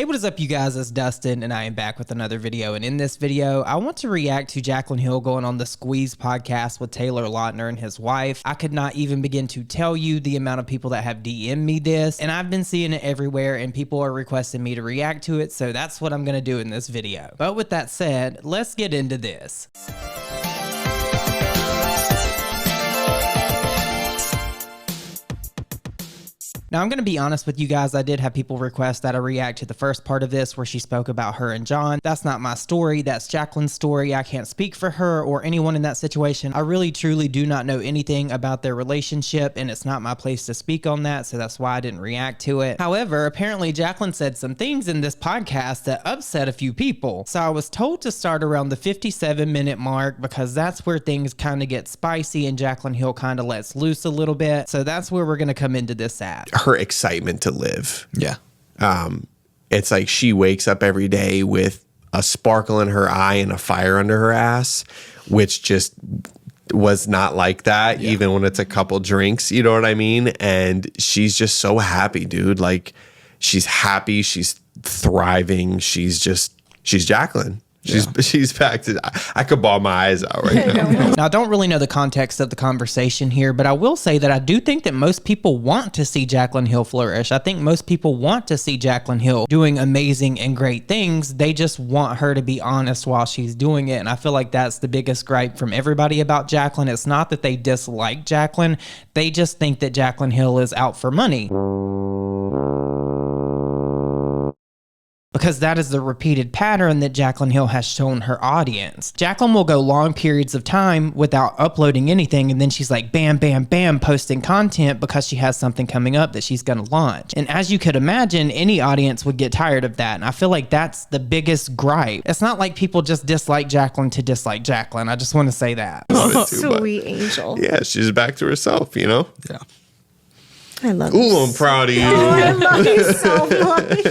Hey, what is up, you guys? It's Dustin, and I am back with another video. And in this video, I want to react to Jaclyn Hill going on the Squeeze podcast with Taylor Lautner and his wife. I could not even begin to tell you the amount of people that have DM'd me this, and I've been seeing it everywhere, and people are requesting me to react to it, so that's what I'm going to do in this video. But with that said, let's get into this. Now, I'm going to be honest with you guys. I did have people request that I react to the first part of this where she spoke about her and John. That's not my story. That's Jaclyn's story. I can't speak for her or anyone in that situation. I really, truly do not know anything about their relationship, and it's not my place to speak on that, so that's why I didn't react to it. However, apparently Jaclyn said some things in this podcast that upset a few people. So I was told to start around the 57-minute mark because that's where things kind of get spicy and Jaclyn Hill kind of lets loose a little bit. So that's where we're going to come into this at. Her excitement to live. Yeah. It's like she wakes up every day with a sparkle in her eye and a fire under her ass, which just was not like that, even when it's a couple drinks, you know what I mean? And she's just so happy, dude. Like, she's happy, she's thriving, she's Jaclyn. She's back to, I could bawl my eyes out right now. Now, I don't really know the context of the conversation here, but I will say that I do think that most people want to see Jaclyn Hill flourish. I think most people want to see Jaclyn Hill doing amazing and great things. They just want her to be honest while she's doing it. And I feel like that's the biggest gripe from everybody about Jaclyn. It's not that they dislike Jaclyn. They just think that Jaclyn Hill is out for money. Because that is the repeated pattern that Jaclyn Hill has shown her audience. Jaclyn will go long periods of time without uploading anything, and then she's like bam, bam, bam, posting content because she has something coming up that she's gonna launch. And as you could imagine, any audience would get tired of that, and I feel like that's the biggest gripe. It's not like people just dislike Jaclyn to dislike Jaclyn. I just want to say that. Sweet angel. Yeah, she's back to herself, you know? Yeah. I love you. Ooh, I'm proud of you. Oh, I love you so much.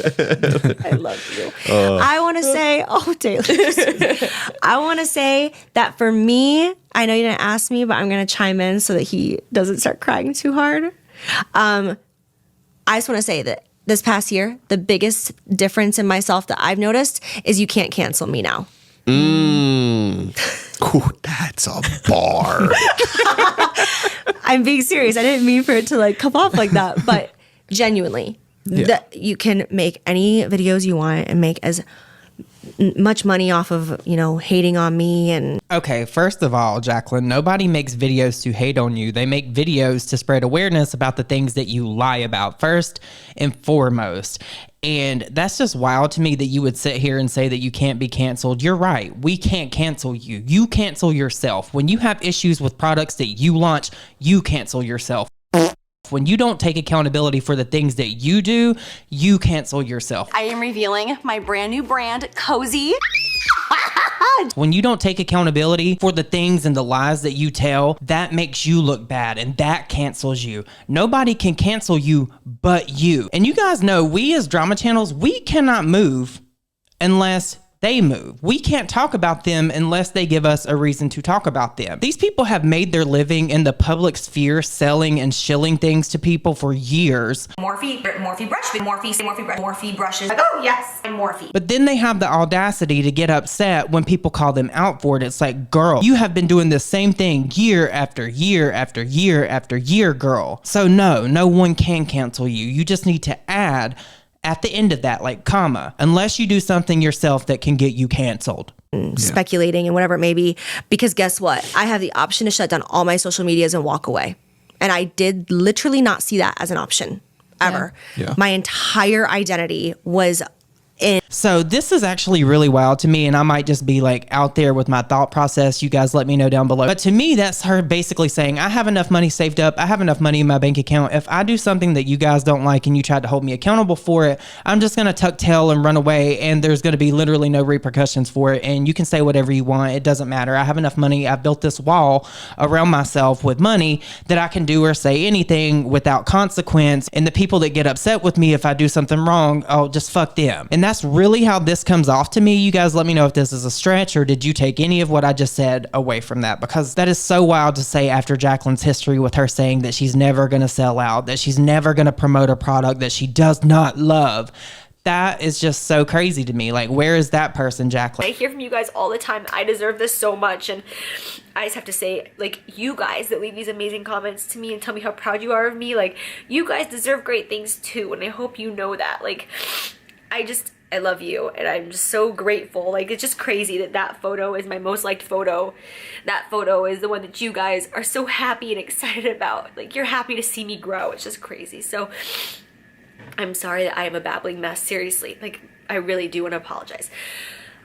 I love you. I want to say, Dailey. I want to say that for me, I know you didn't ask me, but I'm going to chime in so that he doesn't start crying too hard. I just want to say that this past year, the biggest difference in myself that I've noticed is you can't cancel me now. Ooh, that's a bar. I'm being serious. I didn't mean for it to like come off like that, but genuinely, that you can make any videos you want and make as much money off of, you know, hating on me. And okay, first of all, Jaclyn, nobody makes videos to hate on you. They make videos to spread awareness about the things that you lie about first and foremost. And that's just wild to me that you would sit here and say that you can't be canceled. You're right. We can't cancel you. You cancel yourself. When you have issues with products that you launch, you cancel yourself. When you don't take accountability for the things that you do, you cancel yourself. I am revealing my brand new brand, Cozy. When you don't take accountability for the things and the lies that you tell, that makes you look bad, and that cancels you. Nobody can cancel you but you. And you guys know, we as drama channels, we cannot move unless they move. We can't talk about them unless they give us a reason to talk about them. These people have made their living in the public sphere selling and shilling things to people for years. Morphe brushes. Like, oh yes, I'm Morphe. But then they have the audacity to get upset when people call them out for it. It's like, girl, you have been doing the same thing year after year after year after year, girl. So no one can cancel you. You just need to add at the end of that, like, comma, unless you do something yourself that can get you canceled. speculating and whatever it may be, because guess what? I have the option to shut down all my social medias and walk away. And I did literally not see that as an option ever. Yeah. My entire identity was in. So this is actually really wild to me, and I might just be like out there with my thought process. You guys let me know down below. But to me, that's her basically saying, I have enough money saved up. I have enough money in my bank account. If I do something that you guys don't like and you tried to hold me accountable for it, I'm just going to tuck tail and run away, and there's going to be literally no repercussions for it. And you can say whatever you want. It doesn't matter. I have enough money. I've built this wall around myself with money that I can do or say anything without consequence. And the people that get upset with me if I do something wrong, oh, just fuck them. And that's really how this comes off to me. You guys let me know if this is a stretch, or did you take any of what I just said away from that? Because that is so wild to say after Jaclyn's history with her saying that she's never going to sell out, that she's never going to promote a product that she does not love. That is just so crazy to me. Like, where is that person, Jaclyn? I hear from you guys all the time. I deserve this so much. And I just have to say, like, you guys that leave these amazing comments to me and tell me how proud you are of me, like, you guys deserve great things too. And I hope you know that. Like, I love you, and I'm just so grateful. Like, it's just crazy that that photo is my most liked photo. That photo is the one that you guys are so happy and excited about. Like, you're happy to see me grow. It's just crazy. So I'm sorry that I am a babbling mess. Seriously, like, I really do want to apologize.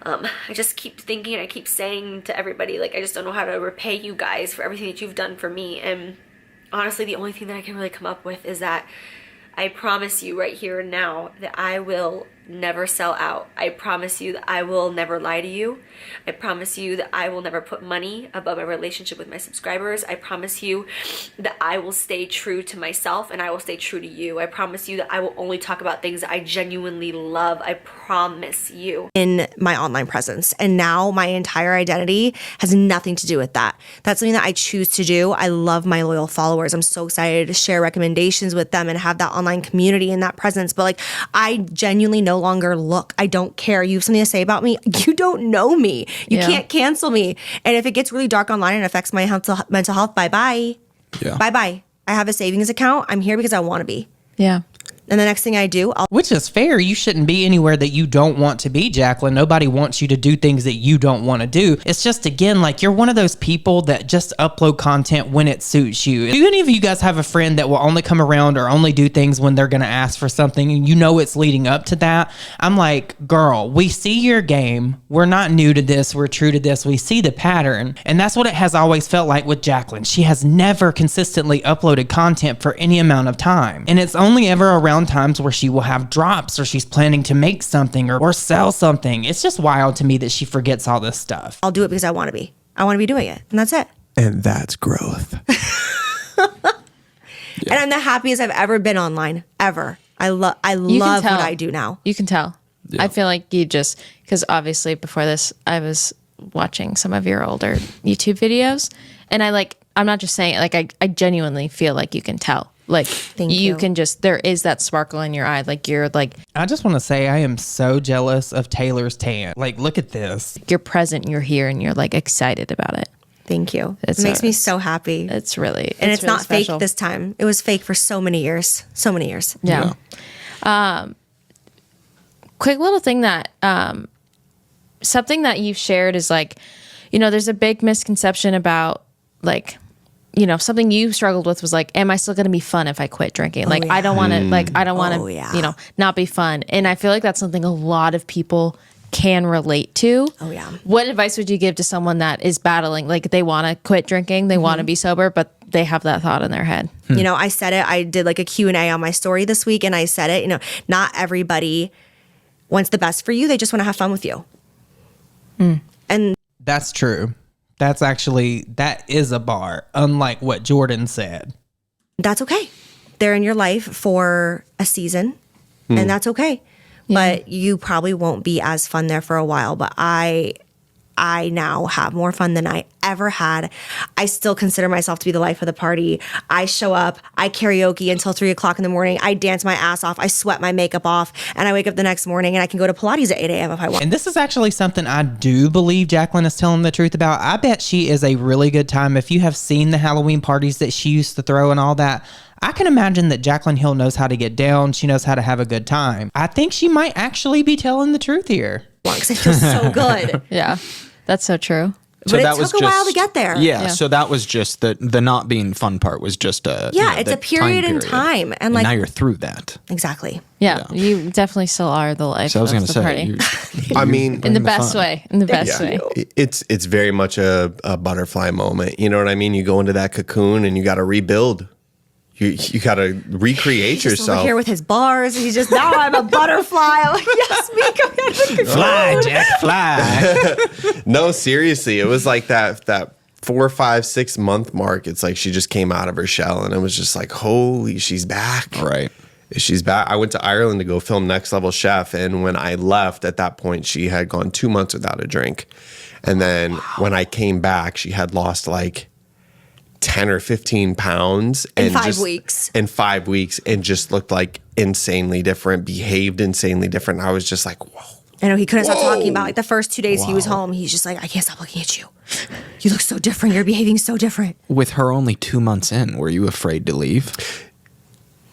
I just keep thinking and I keep saying to everybody, like, I just don't know how to repay you guys for everything that you've done for me. And honestly, the only thing that I can really come up with is that I promise you right here and now that I will never sell out. I promise you that I will never lie to you. I promise you that I will never put money above my relationship with my subscribers. I promise you that I will stay true to myself and I will stay true to you. I promise you that I will only talk about things that I genuinely love. I promise you. In my online presence. And now my entire identity has nothing to do with that. That's something that I choose to do. I love my loyal followers. I'm so excited to share recommendations with them and have that online community and that presence. But like, I genuinely no longer look. I don't care. You have something to say about me. You don't know me. You can't cancel me. And if it gets really dark online and affects my mental health, bye-bye. Yeah. Bye-bye. I have a savings account. I'm here because I want to be. Yeah. And the next thing I do, Which is fair. You shouldn't be anywhere that you don't want to be, Jaclyn. Nobody wants you to do things that you don't want to do. It's just, again, like, you're one of those people that just upload content when it suits you. Do any of you guys have a friend that will only come around or only do things when they're going to ask for something and you know it's leading up to that? I'm like, girl, we see your game. We're not new to this. We're true to this. We see the pattern. And that's what it has always felt like with Jaclyn. She has never consistently uploaded content for any amount of time. And it's only ever around times where she will have drops or she's planning to make something or sell something. It's just wild to me that she forgets all this stuff. I'll do it because I want to be. I want to be doing it. And that's it. And that's growth. And I'm the happiest I've ever been online, ever. I love what I do now. You can tell. Yeah. I feel like you just, because obviously before this, I was watching some of your older YouTube videos, and I'm not just saying it, like, I genuinely feel like you can tell. Like, you can just, there is that sparkle in your eye. Like, you're like, I just want to say I am so jealous of Taylor's tan. Like, look at this. You're present, you're here, and you're like excited about it. Thank you. It makes me so happy. It's really, and it's really not special. fake this time. It was fake for so many years. So many years. Yeah. Quick little thing that, something that you've shared is like, you know, there's a big misconception about, like, you know, something you struggled with was like, am I still going to be fun if I quit drinking? Like, I don't want to, like, I don't want to, you know, not be fun. And I feel like that's something a lot of people can relate to. Oh, yeah. What advice would you give to someone that is battling, like, they want to quit drinking, they want to be sober, but they have that thought in their head? You know, I said it, I did like a Q&A on my story this week, and I said it, you know, not everybody wants the best for you. They just want to have fun with you. And That's true. That is a bar, unlike what Jordan said. that's okay. They're in your life for a season, and that's okay. But you probably won't be as fun there for a while. But I now have more fun than I ever had. I still consider myself to be the life of the party. I show up, I karaoke until 3 o'clock in the morning. I dance my ass off. I sweat my makeup off, and I wake up the next morning and I can go to Pilates at 8 a.m. if I want. And this is actually something I do believe Jaclyn is telling the truth about. I bet she is a really good time. If you have seen the Halloween parties that she used to throw and all that, I can imagine that Jaclyn Hill knows how to get down. She knows how to have a good time. I think she might actually be telling the truth here. Because I feel so good. Yeah, that's so true. So But that it was took a while to get there. Yeah, so that was just the not being fun part was just a it's a period in time, and like now you're through that. exactly. Yeah, you definitely still are the life So I was of going to the say, party. I mean, In the best way. In the best way. it's very much a butterfly moment. You know what I mean? You go into that cocoon and you got to rebuild. You got to recreate Just yourself. over here with his bars. He's just, now I'm a butterfly. I'm like, yes, me, come here. Fly, Jack, fly. No, seriously, it was like that 4, 5, 6 month mark. It's like she just came out of her shell, and it was just like, holy, she's back. Right. She's back. I went to Ireland to go film Next Level Chef, and when I left at that point, she had gone 2 months without a drink. And then when I came back, she had lost like 10 or 15 pounds and In 5 just, weeks. In 5 weeks, and just looked like insanely different, behaved insanely different. I was just like, whoa. I know he couldn't stop talking about like the first 2 days he was home. He's just like, I can't stop looking at you. You look so different. You're behaving so different. With her only 2 months in, were you afraid to leave?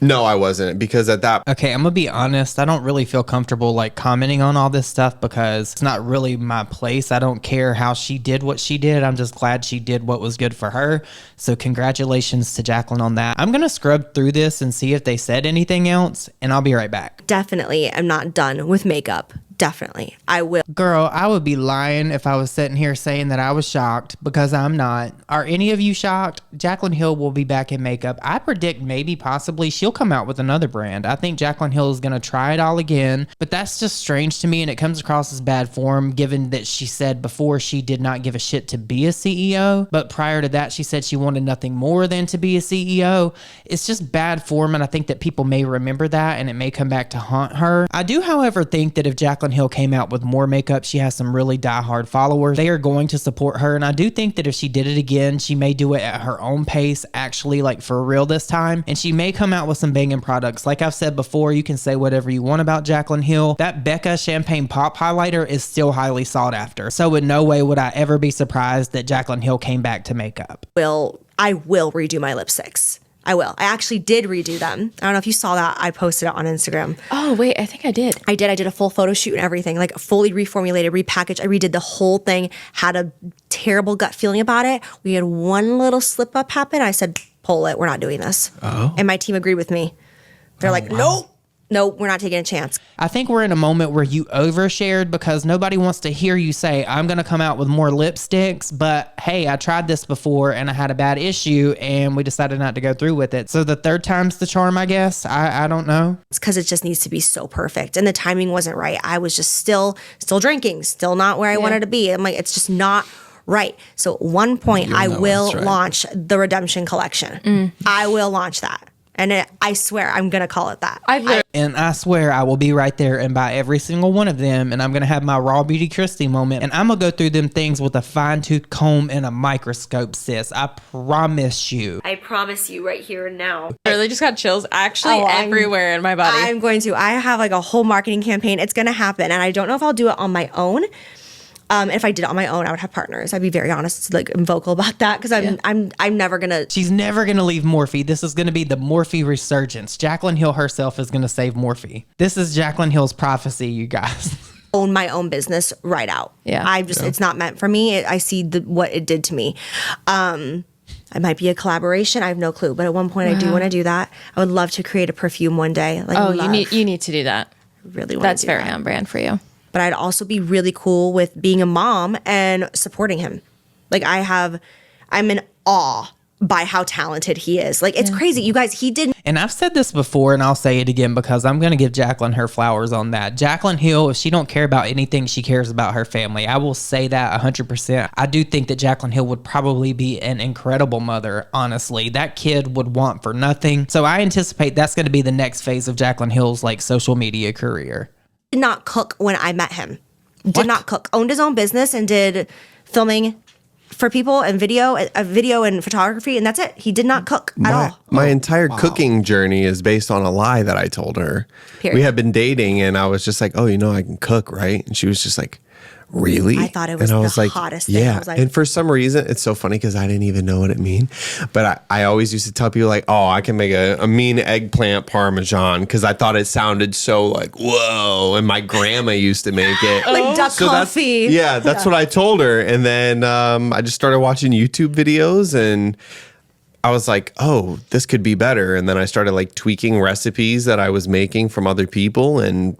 No, I wasn't, because at that Okay, I'm gonna be honest. I don't really feel comfortable like commenting on all this stuff because it's not really my place. I don't care how she did what she did. I'm just glad she did what was good for her. So congratulations to Jaclyn on that. I'm gonna scrub through this and see if they said anything else, and I'll be right back. Definitely am not done with makeup. Definitely. I will. Girl, I would be lying if I was sitting here saying that I was shocked, because I'm not. Are any of you shocked? Jaclyn Hill will be back in makeup. I predict maybe possibly she'll come out with another brand. I think Jaclyn Hill is going to try it all again, but that's just strange to me, and it comes across as bad form given that she said before she did not give a shit to be a CEO, but prior to that she said she wanted nothing more than to be a CEO. It's just bad form, and I think that people may remember that and it may come back to haunt her. I do, however, think that if Jaclyn Hill came out with more makeup, she has some really diehard followers. They are going to support her, and I do think that if she did it again, she may do it at her own pace, actually, like for real this time, and she may come out with some banging products. Like I've said before, you can say whatever you want about Jaclyn Hill. That Becca Champagne Pop highlighter is still highly sought after, so in no way would I ever be surprised that Jaclyn Hill came back to makeup. I will redo my lipsticks. I will. I actually did redo them. I don't know if you saw that. I posted it on Instagram. Oh, wait, I think I did. I did. I did a full photo shoot and everything, like fully reformulated, repackaged. I redid the whole thing, had a terrible gut feeling about it. We had one little slip up happen. I said, pull it. We're not doing this. Oh. And my team agreed with me. They're like, nope, we're not taking a chance. I think we're in a moment where you overshared because nobody wants to hear you say, I'm going to come out with more lipsticks, but hey, I tried this before and I had a bad issue and we decided not to go through with it. So the third time's the charm, I guess. I don't know. It's because it just needs to be so perfect. And the timing wasn't right. I was just still drinking, still not where I wanted to be. I'm like, it's just not right. So at one point, I will launch the Redemption Collection. I will launch that. And I swear, I'm going to call it that. And I swear I will be right there and buy every single one of them. And I'm going to have my Raw Beauty Christie moment. And I'm going to go through them things with a fine-tooth comb and a microscope, sis. I promise you. I promise you right here and now. I really just got chills actually everywhere in my body. I'm going to. I have like a whole marketing campaign. It's going to happen. And I don't know if I'll do it on my own. If I did it on my own, I would have partners. I'd be very honest, like, and vocal about that, because I'm never gonna. She's never gonna leave Morphe. This is gonna be the Morphe resurgence. Jaclyn Hill herself is gonna save Morphe. This is Jaclyn Hill's prophecy, you guys. Own my own business right out. Yeah. It's not meant for me. I see what it did to me. It might be a collaboration. I have no clue. But at one point, I do want to do that. I would love to create a perfume one day. Like, you need to do that. Really want That's to do very that. on brand for you. But I'd also be really cool with being a mom and supporting him. Like, I'm in awe by how talented he is. Like, it's crazy. You guys, he didn't. And I've said this before, and I'll say it again because I'm going to give Jaclyn her flowers on that. Jaclyn Hill, if she don't care about anything, she cares about her family. I will say that 100%. I do think that Jaclyn Hill would probably be an incredible mother, honestly. That kid would want for nothing. So I anticipate that's going to be the next phase of Jaclyn Hill's, like, social media career. Did not cook when I met him. Did not cook. Owned his own business and did filming for people and video and photography, and that's it. He did not cook at all. My entire cooking journey is based on a lie that I told her. Period. We had been dating, and I was just like, "Oh, you know, I can cook, right?" And she was just like, "Really?" I thought it was the hottest thing. Yeah. I was like, And for some reason, it's so funny because I didn't even know what it mean. But I always used to tell people like, "Oh, I can make a mean eggplant parmesan," because I thought it sounded so like, whoa. And my grandma used to make it. like duck coffee. That's what I told her. And then I just started watching YouTube videos, and I was like, oh, this could be better. And then I started like tweaking recipes that I was making from other people, and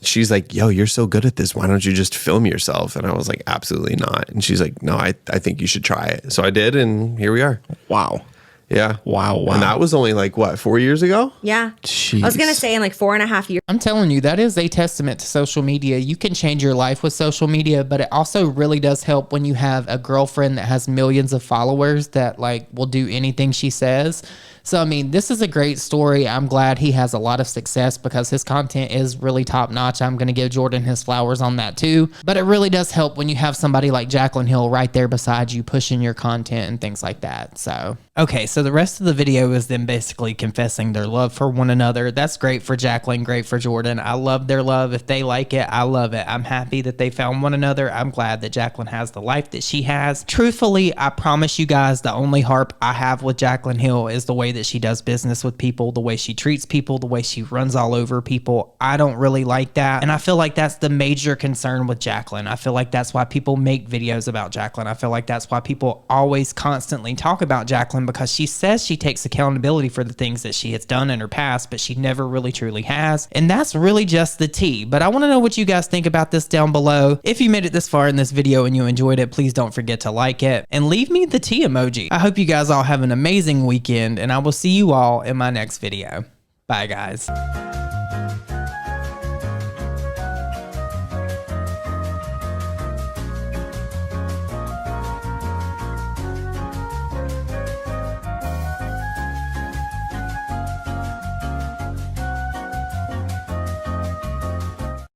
she's like, yo, you're so good at this. Why don't you just film yourself? And I was like, absolutely not. And she's like, no, I think you should try it. So I did, and here we are. Wow. Yeah. Wow. And that was only like, what, 4 years ago? Yeah. Jeez. I was going to say in like 4.5 years. I'm telling you, that is a testament to social media. You can change your life with social media, but it also really does help when you have a girlfriend that has millions of followers that like will do anything she says. So, I mean, this is a great story. I'm glad he has a lot of success because his content is really top notch. I'm going to give Jordan his flowers on that too. But it really does help when you have somebody like Jaclyn Hill right there beside you pushing your content and things like that. So, okay, so the rest of the video is them basically confessing their love for one another. That's great for Jaclyn, great for Jordan. I love their love. If they like it, I love it. I'm happy that they found one another. I'm glad that Jaclyn has the life that she has. Truthfully, I promise you guys, the only harp I have with Jaclyn Hill is the way that she does business with people, the way she treats people, the way she runs all over people. I don't really like that. And I feel like that's the major concern with Jaclyn. I feel like that's why people make videos about Jaclyn. I feel like that's why people always constantly talk about Jaclyn, because she says she takes accountability for the things that she has done in her past, but she never really truly has. And that's really just the tea. But I want to know what you guys think about this down below. If you made it this far in this video and you enjoyed it, please don't forget to like it and leave me the tea emoji. I hope you guys all have an amazing weekend, and I will see you all in my next video. Bye, guys.